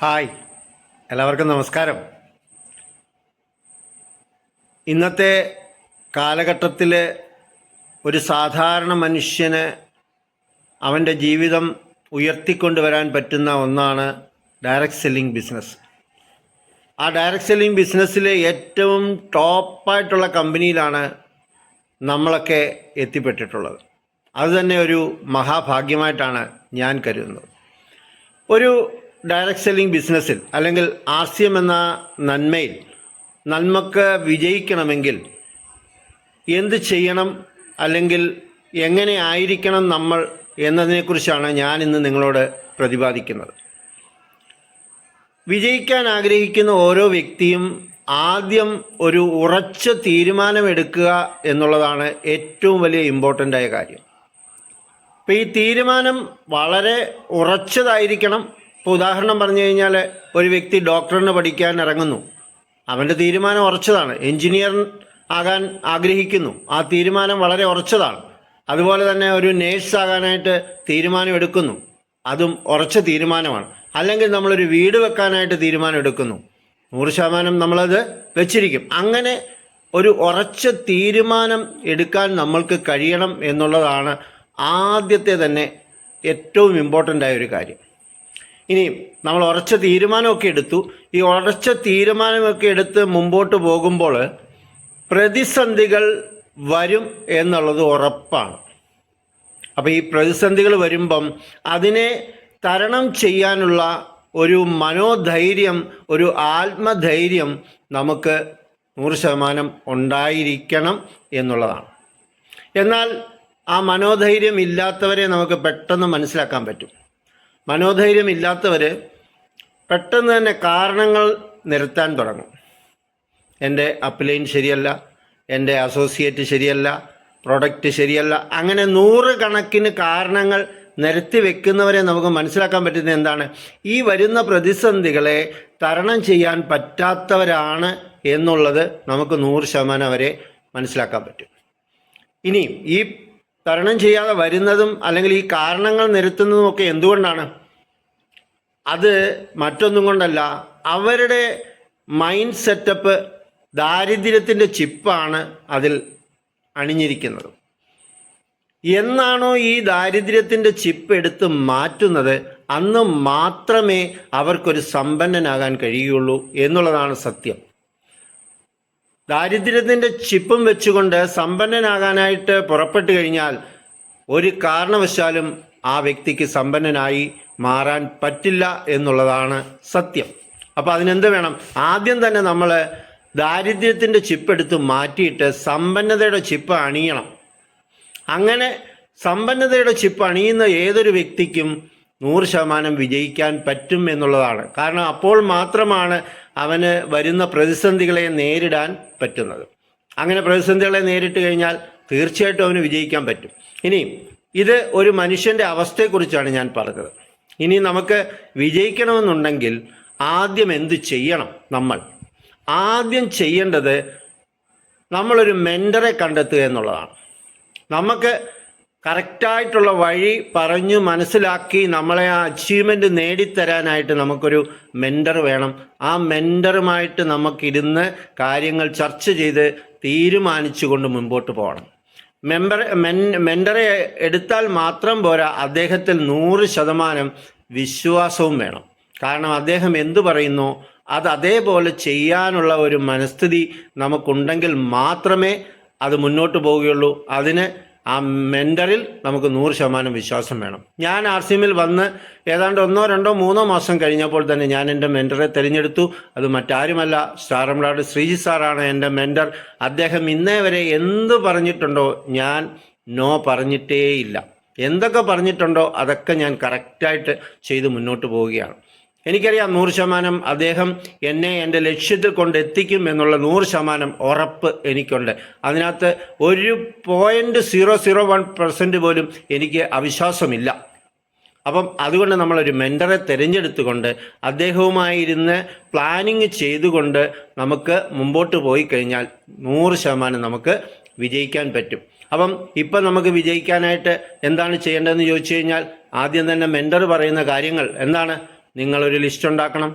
Hi, എല്ലാവർക്കും നമസ്കാരം. ഇന്നത്തെ കാലഘട്ടത്തിൽ ഒരു സാധാരണ മനുഷ്യന് അവൻ്റെ ജീവിതം ഉയർത്തിക്കൊണ്ടുവരാൻ പറ്റുന്ന ഒന്നാണ് ഡയറക്റ്റ് സെല്ലിംഗ് ബിസിനസ്. ആ ഡയറക്റ്റ് സെല്ലിംഗ് ബിസിനസ്സിൽ ഏറ്റവും ടോപ്പായിട്ടുള്ള കമ്പനിയിലാണ് നമ്മളൊക്കെ എത്തിപ്പെട്ടിട്ടുള്ളത്. അതുതന്നെ ഒരു മഹാഭാഗ്യമായിട്ടാണ് ഞാൻ കരുതുന്നത്. ഒരു ഡയറക്റ്റ് സെല്ലിംഗ് ബിസിനസ്സിൽ അല്ലെങ്കിൽ RCM എന്ന നന്മയിൽ നന്മക്ക് വിജയിക്കണമെങ്കിൽ എന്ത് ചെയ്യണം, അല്ലെങ്കിൽ എങ്ങനെ ആയിരിക്കണം നമ്മൾ എന്നതിനെക്കുറിച്ചാണ് ഞാൻ ഇന്ന് നിങ്ങളോട് പ്രതിപാദിക്കുന്നത്. വിജയിക്കാൻ ആഗ്രഹിക്കുന്ന ഓരോ വ്യക്തിയും ആദ്യം ഒരു ഉറച്ച തീരുമാനമെടുക്കുക എന്നുള്ളതാണ് ഏറ്റവും വലിയ ഇമ്പോർട്ടൻ്റ് ആയ കാര്യം. അപ്പോൾ ഈ തീരുമാനം വളരെ ഉറച്ചതായിരിക്കണം. ഇപ്പോൾ ഉദാഹരണം പറഞ്ഞു കഴിഞ്ഞാൽ, ഒരു വ്യക്തി ഡോക്ടറിന് പഠിക്കാൻ ഇറങ്ങുന്നു, അവൻ്റെ തീരുമാനം ഉറച്ചതാണ്. എൻജിനീയർ ആകാൻ ആഗ്രഹിക്കുന്നു, ആ തീരുമാനം വളരെ ഉറച്ചതാണ്. അതുപോലെ തന്നെ ഒരു നേഴ്സ് ആകാനായിട്ട് തീരുമാനം എടുക്കുന്നു, അതും ഉറച്ച തീരുമാനമാണ്. അല്ലെങ്കിൽ നമ്മളൊരു വീട് വെക്കാനായിട്ട് തീരുമാനം എടുക്കുന്നു, 100% നമ്മളത് വെച്ചിരിക്കും. അങ്ങനെ ഒരു ഉറച്ച തീരുമാനം എടുക്കാൻ നമ്മൾക്ക് കഴിയണം എന്നുള്ളതാണ് ആദ്യത്തെ തന്നെ ഏറ്റവും ഇമ്പോർട്ടൻ്റ് ആയ ഒരു കാര്യം. ഇനി നമ്മൾ ഉറച്ച തീരുമാനമൊക്കെ എടുത്തു. ഈ ഉറച്ച തീരുമാനമൊക്കെ എടുത്ത് മുമ്പോട്ട് പോകുമ്പോൾ പ്രതിസന്ധികൾ വരും എന്നുള്ളത് ഉറപ്പാണ്. അപ്പോൾ ഈ പ്രതിസന്ധികൾ വരുമ്പം അതിനെ തരണം ചെയ്യാനുള്ള ഒരു മനോധൈര്യം, ഒരു ആത്മധൈര്യം നമുക്ക് 100% ഉണ്ടായിരിക്കണം എന്നുള്ളതാണ്. എന്നാൽ ആ മനോധൈര്യം ഇല്ലാത്തവരെ നമുക്ക് പെട്ടെന്ന് മനസ്സിലാക്കാൻ പറ്റും. മനോധൈര്യമില്ലാത്തവർ പെട്ടെന്ന് തന്നെ കാരണങ്ങൾ നിരത്താൻ തുടങ്ങും. എൻ്റെ അപ്ലൈൻ ശരിയല്ല, എൻ്റെ അസോസിയേറ്റ് ശരിയല്ല, പ്രൊഡക്റ്റ് ശരിയല്ല, അങ്ങനെ 100 കണക്കിന് കാരണങ്ങൾ നിരത്തി വെക്കുന്നവരെ നമുക്ക് മനസ്സിലാക്കാൻ പറ്റുന്നത് എന്താണ്? ഈ വരുന്ന പ്രതിസന്ധികളെ തരണം ചെയ്യാൻ പറ്റാത്തവരാണ് എന്നുള്ളത് നമുക്ക് 100% അവരെ മനസ്സിലാക്കാൻ പറ്റും. ഇനി ഈ തരണം ചെയ്യാതെ വരുന്നതും അല്ലെങ്കിൽ ഈ കാരണങ്ങൾ നിരത്തുന്നതുമൊക്കെ എന്തുകൊണ്ടാണ്? അത് മറ്റൊന്നും കൊണ്ടല്ല, അവരുടെ മൈൻഡ് സെറ്റപ്പ് ദാരിദ്ര്യത്തിൻ്റെ ചിപ്പാണ് അതിൽ അണിഞ്ഞിരിക്കുന്നത്. എന്നാണോ ഈ ദാരിദ്ര്യത്തിൻ്റെ ചിപ്പ് എടുത്ത് മാറ്റുന്നത്, അന്ന് മാത്രമേ അവർക്കൊരു സമ്പന്നനാകാൻ കഴിയുള്ളൂ എന്നുള്ളതാണ് സത്യം. ദാരിദ്ര്യത്തിൻ്റെ ചിപ്പും വെച്ചുകൊണ്ട് സമ്പന്നനാകാനായിട്ട് പുറപ്പെട്ടു കഴിഞ്ഞാൽ ഒരു കാരണവശാലും ആ വ്യക്തിക്ക് സമ്പന്നനായി മാറാൻ പറ്റില്ല എന്നുള്ളതാണ് സത്യം. അപ്പോൾ അതിനെന്ത് വേണം? ആദ്യം തന്നെ നമ്മൾ ദാരിദ്ര്യത്തിൻ്റെ ചിപ്പ് എടുത്ത് മാറ്റിയിട്ട് സമ്പന്നതയുടെ ചിപ്പ് അണിയണം. അങ്ങനെ സമ്പന്നതയുടെ ചിപ്പ് അണിയുന്ന ഏതൊരു വ്യക്തിക്കും 100% വിജയിക്കാൻ പറ്റും എന്നുള്ളതാണ്. കാരണം അപ്പോൾ മാത്രമാണ് അവന് വരുന്ന പ്രതിസന്ധികളെ നേരിടാൻ പറ്റുന്നത്. അങ്ങനെ പ്രതിസന്ധികളെ നേരിട്ട് കഴിഞ്ഞാൽ തീർച്ചയായിട്ടും അവന് വിജയിക്കാൻ പറ്റും. ഇനി ഇത് ഒരു മനുഷ്യൻ്റെ അവസ്ഥയെക്കുറിച്ചാണ് ഞാൻ പറഞ്ഞത്. ഇനി നമുക്ക് വിജയിക്കണമെന്നുണ്ടെങ്കിൽ ആദ്യം എന്ത് ചെയ്യണം? നമ്മൾ ആദ്യം ചെയ്യേണ്ടത് നമ്മളൊരു മെൻറ്ററെ കണ്ടെത്തുക എന്നുള്ളതാണ്. നമുക്ക് കറക്റ്റായിട്ടുള്ള വഴി പറഞ്ഞു മനസ്സിലാക്കി നമ്മളെ ആ അച്ചീവ്മെൻ്റ് നേടിത്തരാനായിട്ട് നമുക്കൊരു മെൻറ്റർ വേണം. ആ മെൻറ്ററുമായിട്ട് നമുക്കിരുന്ന് കാര്യങ്ങൾ ചർച്ച ചെയ്ത് തീരുമാനിച്ചുകൊണ്ട് മുൻപോട്ട് പോകണം. മെൻറ്ററെ എടുത്താൽ മാത്രം പോരാ, അദ്ദേഹത്തിൽ 100% വിശ്വാസവും വേണം. കാരണം അദ്ദേഹം എന്തു പറയുന്നു അത് അതേപോലെ ചെയ്യാനുള്ള ഒരു മനസ്ഥിതി നമുക്കുണ്ടെങ്കിൽ മാത്രമേ അത് മുന്നോട്ട് പോവുകയുള്ളൂ. അതിന് ആ മെൻറ്ററിൽ നമുക്ക് 100% വിശ്വാസം വേണം. ഞാൻ RCMൽ വന്ന് ഏതാണ്ട് 1, 2, 3 മാസം കഴിഞ്ഞപ്പോൾ തന്നെ ഞാൻ എൻ്റെ മെൻറ്ററെ തിരഞ്ഞെടുത്തു. അത് മറ്റാരുമല്ല, സ്റ്റാർ എംപ്ലോയ്ഡ് ശ്രീജി സാറാണ് എൻ്റെ മെൻറ്റർ. അദ്ദേഹം ഇന്നേ വരെ എന്ത് പറഞ്ഞിട്ടുണ്ടോ ഞാൻ നോ പറഞ്ഞിട്ടേയില്ല. എന്തൊക്കെ പറഞ്ഞിട്ടുണ്ടോ അതൊക്കെ ഞാൻ കറക്റ്റായിട്ട് ചെയ്ത് മുന്നോട്ട് പോവുകയാണ്. എനിക്കറിയാം 100% അദ്ദേഹം എന്നെ എൻ്റെ ലക്ഷ്യത്തിൽ കൊണ്ടെത്തിക്കും എന്നുള്ള 100% ഉറപ്പ് എനിക്കുണ്ട്. അതിനകത്ത് 1.001% പോലും എനിക്ക് അവിശ്വാസമില്ല. അപ്പം അതുകൊണ്ട് നമ്മളൊരു മെൻറ്ററെ തിരഞ്ഞെടുത്തുകൊണ്ട് അദ്ദേഹവുമായിരുന്ന് പ്ലാനിങ് ചെയ്തുകൊണ്ട് നമുക്ക് മുമ്പോട്ട് പോയി കഴിഞ്ഞാൽ 100% നമുക്ക് വിജയിക്കാൻ പറ്റും. അപ്പം ഇപ്പം നമുക്ക് വിജയിക്കാനായിട്ട് എന്താണ് ചെയ്യേണ്ടതെന്ന് ചോദിച്ചു കഴിഞ്ഞാൽ, ആദ്യം തന്നെ മെൻറ്റർ പറയുന്ന കാര്യങ്ങൾ എന്താണ്? നിങ്ങളൊരു ലിസ്റ്റ് ഉണ്ടാക്കണം.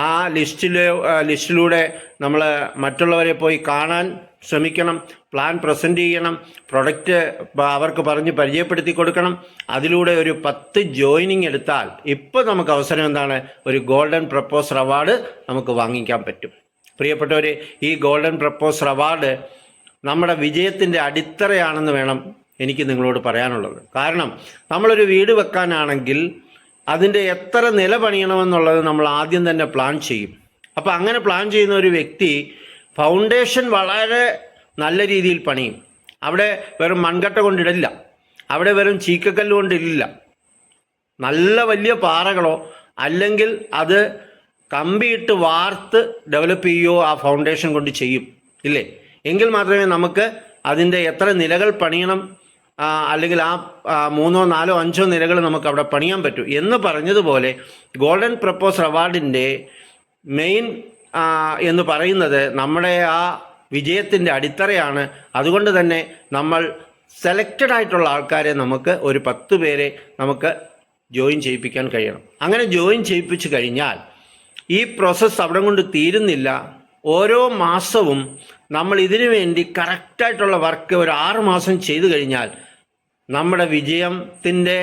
ആ ലിസ്റ്റിലൂടെ നമ്മൾ മറ്റുള്ളവരെ പോയി കാണാൻ ശ്രമിക്കണം, പ്ലാൻ പ്രസൻറ്റ് ചെയ്യണം, പ്രൊഡക്റ്റ് അവർക്ക് പറഞ്ഞ് പരിചയപ്പെടുത്തി കൊടുക്കണം. അതിലൂടെ ഒരു 10 ജോയിനിങ് എടുത്താൽ ഇപ്പോൾ നമുക്ക് അവസരം എന്താണ്, ഒരു ഗോൾഡൻ പ്രപ്പോസർ അവാർഡ് നമുക്ക് വാങ്ങിക്കാൻ പറ്റും. പ്രിയപ്പെട്ടവരെ, ഈ ഗോൾഡൻ പ്രപ്പോസർ അവാർഡ് നമ്മുടെ വിജയത്തിൻ്റെ അടിത്തറയാണെന്ന് വേണം എനിക്ക് നിങ്ങളോട് പറയാനുള്ളത്. കാരണം നമ്മളൊരു വീട് വെക്കാനാണെങ്കിൽ അതിൻ്റെ എത്ര നില പണിയണമെന്നുള്ളത് നമ്മൾ ആദ്യം തന്നെ പ്ലാൻ ചെയ്യും. അപ്പോൾ അങ്ങനെ പ്ലാൻ ചെയ്യുന്ന ഒരു വ്യക്തി ഫൗണ്ടേഷൻ വളരെ നല്ല രീതിയിൽ പണിയും. അവിടെ വെറും മൺകട്ട കൊണ്ടിടില്ല, അവിടെ വെറും ചീക്കക്കല്ല് കൊണ്ടില്ല, നല്ല വലിയ പാറകളോ അല്ലെങ്കിൽ അത് കമ്പിയിട്ട് വാർത്ത് ഡെവലപ്പ് ചെയ്യുകയോ ആ ഫൗണ്ടേഷൻ കൊണ്ട് ചെയ്യും, ഇല്ലേ? എങ്കിൽ മാത്രമേ നമുക്ക് അതിൻ്റെ എത്ര നിലകൾ പണിയണം, അല്ലെങ്കിൽ ആ 3, 4, 5 നിലകൾ നമുക്ക് അവിടെ പണിയാൻ പറ്റൂ എന്ന് പറഞ്ഞതുപോലെ ഗോൾഡൻ പ്രപ്പോസർ അവാർഡിൻ്റെ മെയിൻ എന്ന് പറയുന്നത് നമ്മുടെ ആ വിജയത്തിൻ്റെ അടിത്തറയാണ്. അതുകൊണ്ട് തന്നെ നമ്മൾ സെലക്റ്റഡ് ആയിട്ടുള്ള ആൾക്കാരെ നമുക്ക് ഒരു 10 പേരെ നമുക്ക് ജോയിൻ ചെയ്യിപ്പിക്കാൻ കഴിയണം. അങ്ങനെ ജോയിൻ ചെയ്യിപ്പിച്ച് കഴിഞ്ഞാൽ ഈ പ്രോസസ്സ് അവിടെ കൊണ്ട് തീരുന്നില്ല. ഓരോ മാസവും നമ്മൾ ഇതിനു വേണ്ടി കറക്റ്റായിട്ടുള്ള വർക്ക് ഒരു 6 മാസം ചെയ്തു കഴിഞ്ഞാൽ നമ്മുടെ വിജയത്തിൻ്റെ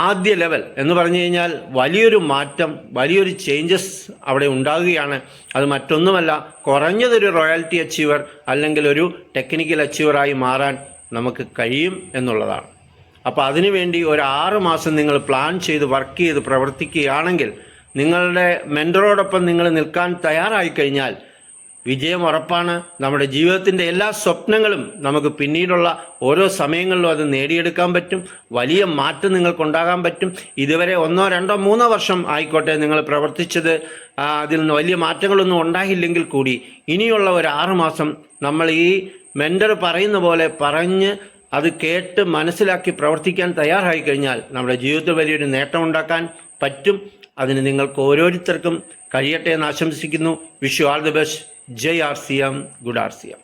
ആദ്യ ലെവൽ എന്ന് പറഞ്ഞു കഴിഞ്ഞാൽ വലിയൊരു മാറ്റം, വലിയൊരു ചേഞ്ചസ് അവിടെ ഉണ്ടാകുകയാണ്. അത് മറ്റൊന്നുമല്ല, കുറഞ്ഞതൊരു റോയൽറ്റി അച്ചീവർ അല്ലെങ്കിൽ ഒരു ടെക്നിക്കൽ അച്ചീവറായി മാറാൻ നമുക്ക് കഴിയും എന്നുള്ളതാണ്. അപ്പോൾ അതിനുവേണ്ടി ഒരു 6 മാസം നിങ്ങൾ പ്ലാൻ ചെയ്ത് വർക്ക് ചെയ്ത് പ്രവർത്തിക്കുകയാണെങ്കിൽ, നിങ്ങളുടെ മെൻറ്ററോടൊപ്പം നിങ്ങൾ നിൽക്കാൻ തയ്യാറായി കഴിഞ്ഞാൽ വിജയം ഉറപ്പാണ്. നമ്മുടെ ജീവിതത്തിൻ്റെ എല്ലാ സ്വപ്നങ്ങളും നമുക്ക് പിന്നീടുള്ള ഓരോ സമയങ്ങളിലും അത് നേടിയെടുക്കാൻ പറ്റും. വലിയ മാറ്റം നിങ്ങൾക്കുണ്ടാകാൻ പറ്റും. ഇതുവരെ 1, 2, 3 വർഷം ആയിക്കോട്ടെ നിങ്ങൾ പ്രവർത്തിച്ചത്, അതിൽ നിന്ന് വലിയ മാറ്റങ്ങളൊന്നും ഉണ്ടായില്ലെങ്കിൽ കൂടി ഇനിയുള്ള ഒരു 6 മാസം നമ്മൾ ഈ മെൻറ്റർ പറയുന്ന പോലെ പറഞ്ഞ് അത് കേട്ട് മനസ്സിലാക്കി പ്രവർത്തിക്കാൻ തയ്യാറായി കഴിഞ്ഞാൽ നമ്മുടെ ജീവിതത്തിൽ വലിയൊരു നേട്ടം ഉണ്ടാക്കാൻ പറ്റും. അതിന് നിങ്ങൾക്ക് ഓരോരുത്തർക്കും കഴിയട്ടെ എന്ന് ആശംസിക്കുന്നു. Wish you all the best. ജയ് RCM, ഗുഡ് RCM.